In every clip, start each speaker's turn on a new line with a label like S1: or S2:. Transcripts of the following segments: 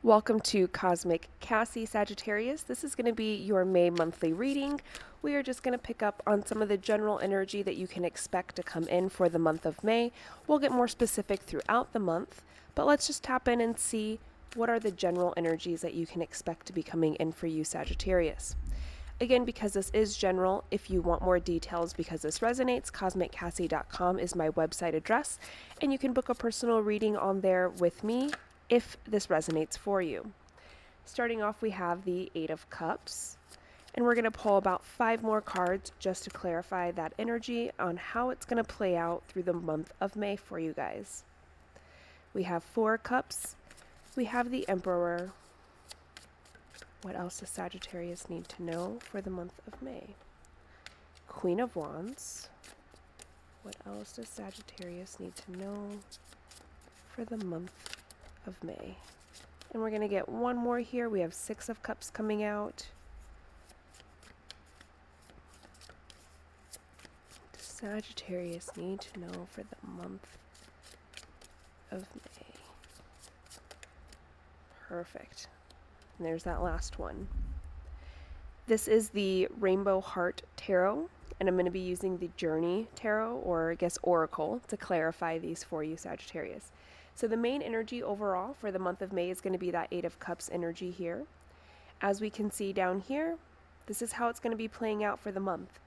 S1: Welcome to Cosmic Cassie Sagittarius. This is going to be your May monthly reading. We are just going to pick up on some of the general energy that you can expect to come in for the month of May. We'll get more specific throughout the month, but let's just tap in and see what are the general energies that you can expect to be coming in for you, Sagittarius. Again, because this is general, if you want more details because this resonates, cosmiccassie.com is my website address, and you can book a personal reading on there with me if this resonates for you. Starting off, we have the Eight of Cups, and we're going to pull about 5 more cards just to clarify that energy on how it's going to play out through the month of May for you guys. We have 4 Cups, we have the Emperor. What else does Sagittarius need to know for the month of May? Queen of Wands. What else does Sagittarius need to know for the month of May? And we're going to get one more here. We have 6 of Cups coming out. What does Sagittarius need to know for the month of May? Perfect. And there's that last one. This is the Rainbow Heart Tarot, and I'm going to be using the Journey Tarot, or I guess Oracle, to clarify these for you, Sagittarius. So the main energy overall for the month of May is going to be that Eight of Cups energy here. As we can see down here, this is how it's going to be playing out for the month.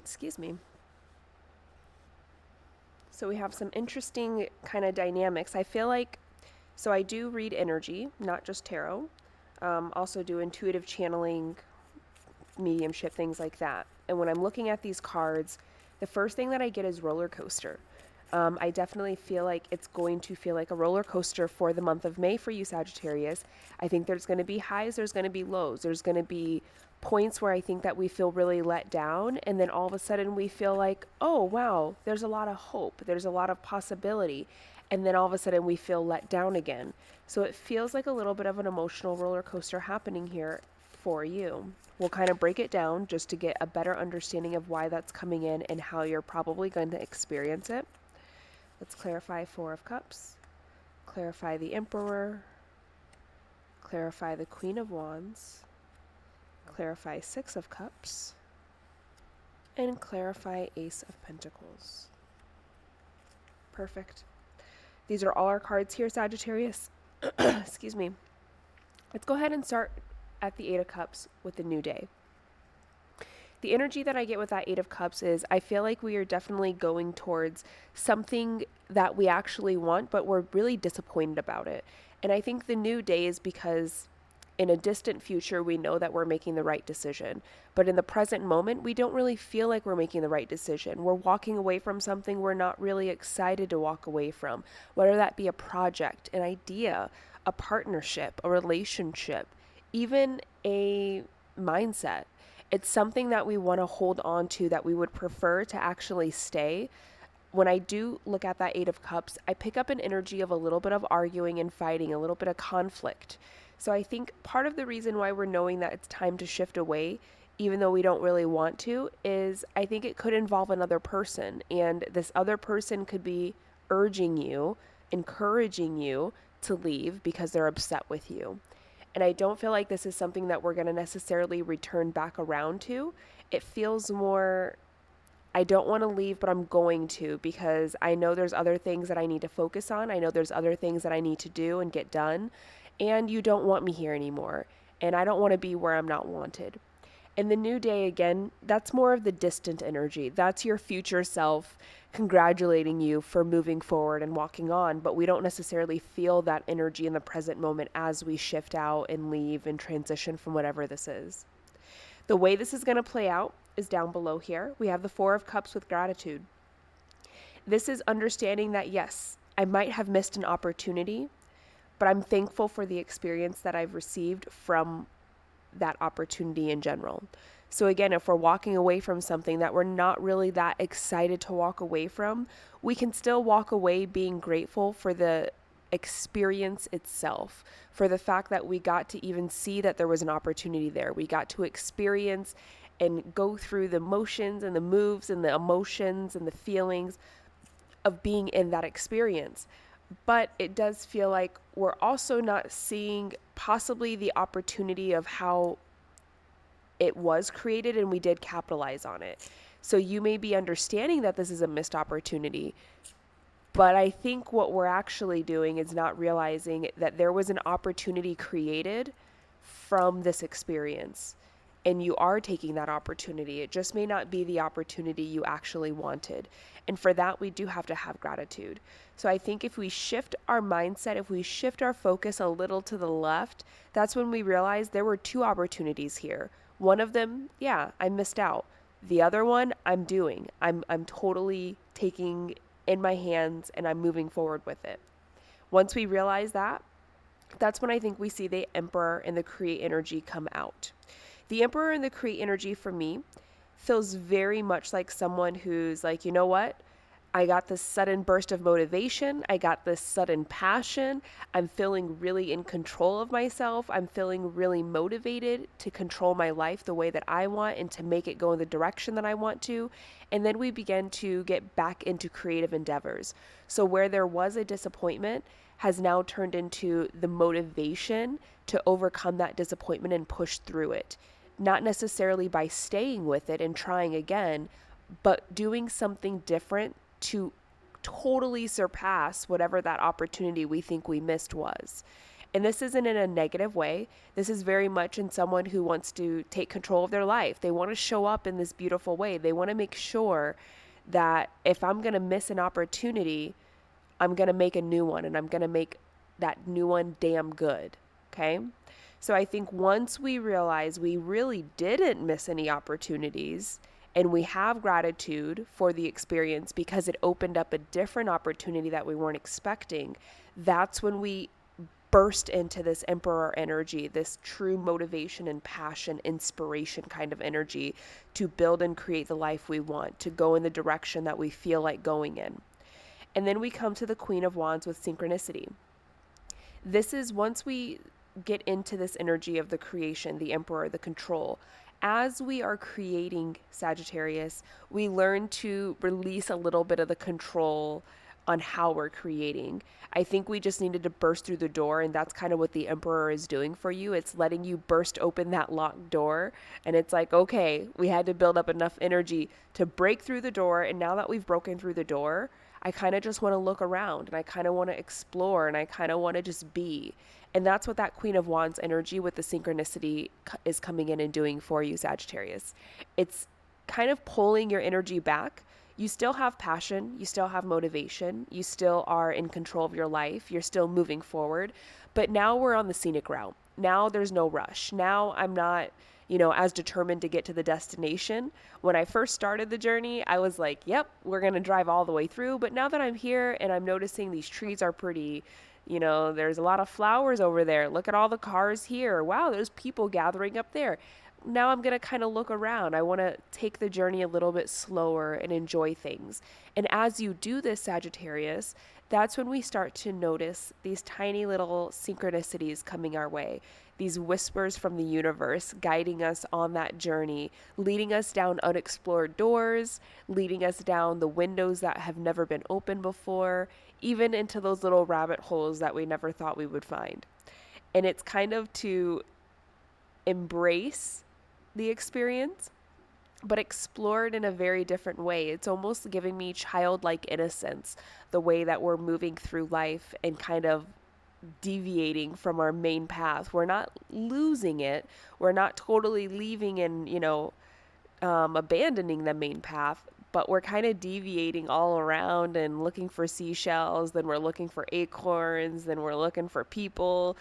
S1: Excuse me. So we have some interesting kind of dynamics. I feel like, so I do read energy, not just tarot. Also do intuitive channeling, mediumship, things like that. And when I'm looking at these cards, the first thing that I get is roller coaster. I definitely feel like it's going to feel like a roller coaster for the month of May for you, Sagittarius. I think there's going to be highs, there's going to be lows, there's going to be points where I think that we feel really let down, and then all of a sudden we feel like, oh wow, there's a lot of hope, there's a lot of possibility, and then all of a sudden we feel let down again. So it feels like a little bit of an emotional roller coaster happening here for you. We'll kind of break it down just to get a better understanding of why that's coming in and how you're probably going to experience it. Let's clarify 4 of Cups, clarify the Emperor, clarify the Queen of Wands, clarify 6 of Cups, and clarify Ace of Pentacles. Perfect. These are all our cards here, Sagittarius. Excuse me. Let's go ahead and start at the Eight of Cups with the new day. The energy that I get with that Eight of Cups is I feel like we are definitely going towards something that we actually want, but we're really disappointed about it. And I think the new day is because in a distant future, we know that we're making the right decision. But in the present moment, we don't really feel like we're making the right decision. We're walking away from something we're not really excited to walk away from, whether that be a project, an idea, a partnership, a relationship, even a mindset. It's something that we want to hold on to, that we would prefer to actually stay. When I do look at that Eight of Cups, I pick up an energy of a little bit of arguing and fighting, a little bit of conflict. So I think part of the reason why we're knowing that it's time to shift away, even though we don't really want to, is I think it could involve another person. And this other person could be urging you, encouraging you to leave because they're upset with you. And I don't feel like this is something that we're going to necessarily return back around to. It feels more, I don't want to leave, but I'm going to, because I know there's other things that I need to focus on. I know there's other things that I need to do and get done. And you don't want me here anymore. And I don't want to be where I'm not wanted. And the new day, again, that's more of the distant energy. That's your future self congratulating you for moving forward and walking on. But we don't necessarily feel that energy in the present moment as we shift out and leave and transition from whatever this is. The way this is going to play out is down below here. We have the 4 of Cups with gratitude. This is understanding that, yes, I might have missed an opportunity, but I'm thankful for the experience that I've received from that opportunity in general. So again, if we're walking away from something that we're not really that excited to walk away from, we can still walk away being grateful for the experience itself, for the fact that we got to even see that there was an opportunity there. We got to experience and go through the motions and the moves and the emotions and the feelings of being in that experience. But it does feel like we're also not seeing possibly the opportunity of how it was created and we did capitalize on it. So you may be understanding that this is a missed opportunity, but I think what we're actually doing is not realizing that there was an opportunity created from this experience. And you are taking that opportunity. It just may not be the opportunity you actually wanted. And for that, we do have to have gratitude. So I think if we shift our mindset, if we shift our focus a little to the left, that's when we realize there were two opportunities here. One of them, yeah, I missed out. The other one, I'm doing. I'm totally taking in my hands and I'm moving forward with it. Once we realize that, that's when I think we see the Emperor and the Create energy come out. The Emperor and the Create energy for me feels very much like someone who's like, you know what? I got this sudden burst of motivation. I got this sudden passion. I'm feeling really in control of myself. I'm feeling really motivated to control my life the way that I want and to make it go in the direction that I want to. And then we begin to get back into creative endeavors. So where there was a disappointment has now turned into the motivation to overcome that disappointment and push through it. Not necessarily by staying with it and trying again, but doing something different to totally surpass whatever that opportunity we think we missed was. And this isn't in a negative way. This is very much in someone who wants to take control of their life. They want to show up in this beautiful way. They want to make sure that if I'm going to miss an opportunity, I'm going to make a new one and I'm going to make that new one damn good. Okay? So I think once we realize we really didn't miss any opportunities and we have gratitude for the experience because it opened up a different opportunity that we weren't expecting, that's when we burst into this Emperor energy, this true motivation and passion, inspiration kind of energy to build and create the life we want, to go in the direction that we feel like going in. And then we come to the Queen of Wands with synchronicity. This is once we get into this energy of the creation, the Emperor, the control. As we are creating Sagittarius, we learn to release a little bit of the control on how we're creating. I think we just needed to burst through the door, and that's kind of what the Emperor is doing for you. It's letting you burst open that locked door, and it's like, okay, we had to build up enough energy to break through the door, and now that we've broken through the door, I kind of just want to look around, and I kind of want to explore, and I kind of want to just be. And that's what that Queen of Wands energy with the synchronicity is coming in and doing for you, Sagittarius. It's kind of pulling your energy back. You still have passion, you still have motivation, you still are in control of your life, you're still moving forward, but now we're on the scenic route. Now there's no rush. Now I'm not, as determined to get to the destination. When I first started the journey, I was like, yep, we're going to drive all the way through. But now that I'm here and I'm noticing these trees are pretty, there's a lot of flowers over there. Look at all the cars here. Wow, there's people gathering up there. Now I'm going to kind of look around. I want to take the journey a little bit slower and enjoy things. And as you do this, Sagittarius, that's when we start to notice these tiny little synchronicities coming our way, these whispers from the universe guiding us on that journey, leading us down unexplored doors, leading us down the windows that have never been opened before, even into those little rabbit holes that we never thought we would find. And it's kind of to embrace the experience, but explore it in a very different way. It's almost giving me childlike innocence, the way that we're moving through life and kind of deviating from our main path. We're not losing it. We're not totally leaving and, abandoning the main path, but we're kind of deviating all around and looking for seashells. Then we're looking for acorns. Then we're looking for people.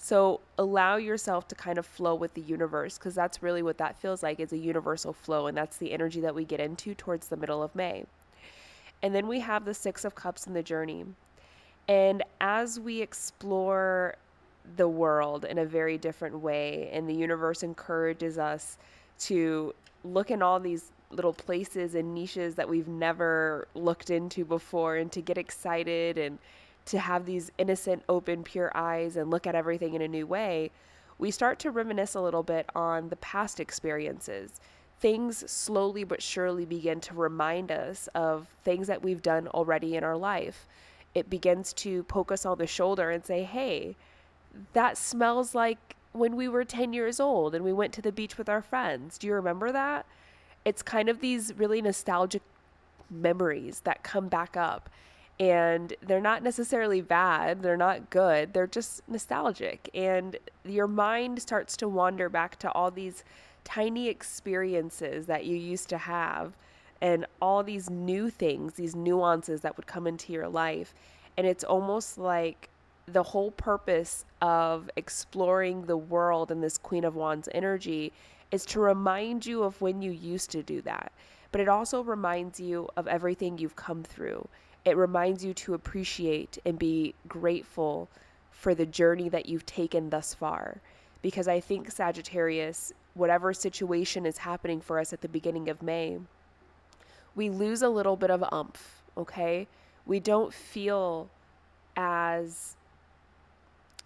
S1: So allow yourself to kind of flow with the universe, because that's really what that feels like, is a universal flow. And that's the energy that we get into towards the middle of May. And then we have the Six of Cups in the journey. And as we explore the world in a very different way, and the universe encourages us to look in all these little places and niches that we've never looked into before, and to get excited and to have these innocent, open, pure eyes and look at everything in a new way, we start to reminisce a little bit on the past experiences. Things slowly but surely begin to remind us of things that we've done already in our life. it begins to poke us on the shoulder and say, hey, that smells like when we were 10 years old and we went to the beach with our friends. Do you remember that? It's kind of these really nostalgic memories that come back up. And they're not necessarily bad, they're not good, they're just nostalgic. And your mind starts to wander back to all these tiny experiences that you used to have and all these new things, these nuances that would come into your life. And it's almost like the whole purpose of exploring the world in this Queen of Wands energy is to remind you of when you used to do that. But it also reminds you of everything you've come through. It reminds you to appreciate and be grateful for the journey that you've taken thus far. Because I think, Sagittarius, whatever situation is happening for us at the beginning of May, we lose a little bit of oomph, okay? We don't feel as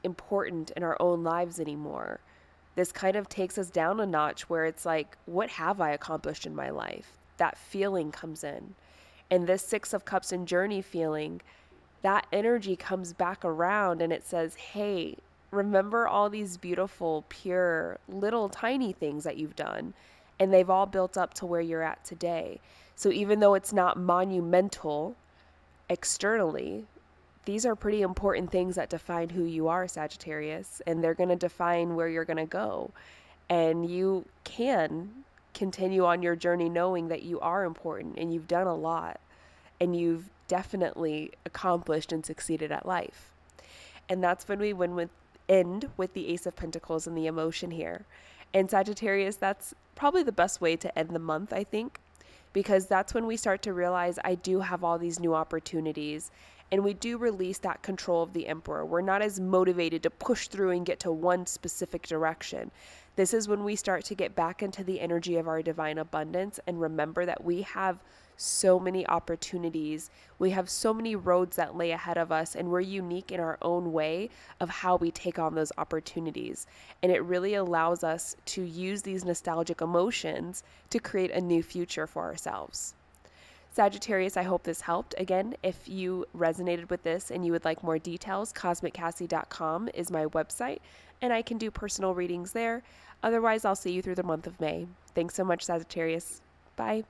S1: important in our own lives anymore. This kind of takes us down a notch where it's like, what have I accomplished in my life? That feeling comes in. And this Six of Cups and journey feeling, that energy comes back around and it says, hey, remember all these beautiful, pure, little tiny things that you've done. And they've all built up to where you're at today. So even though it's not monumental externally, these are pretty important things that define who you are, Sagittarius. And they're going to define where you're going to go. And you can continue on your journey knowing that you are important and you've done a lot and you've definitely accomplished and succeeded at life. And that's when we end with the Ace of Pentacles and the emotion here. And Sagittarius, that's probably the best way to end the month, I think, because that's when we start to realize I do have all these new opportunities. And we do release that control of the Emperor. We're not as motivated to push through and get to one specific direction. This is when we start to get back into the energy of our divine abundance and remember that we have so many opportunities. We have so many roads that lay ahead of us, and we're unique in our own way of how we take on those opportunities. And it really allows us to use these nostalgic emotions to create a new future for ourselves. Sagittarius, I hope this helped. Again, if you resonated with this and you would like more details, cosmiccassie.com is my website, and I can do personal readings there. Otherwise, I'll see you through the month of May. Thanks so much, Sagittarius. Bye.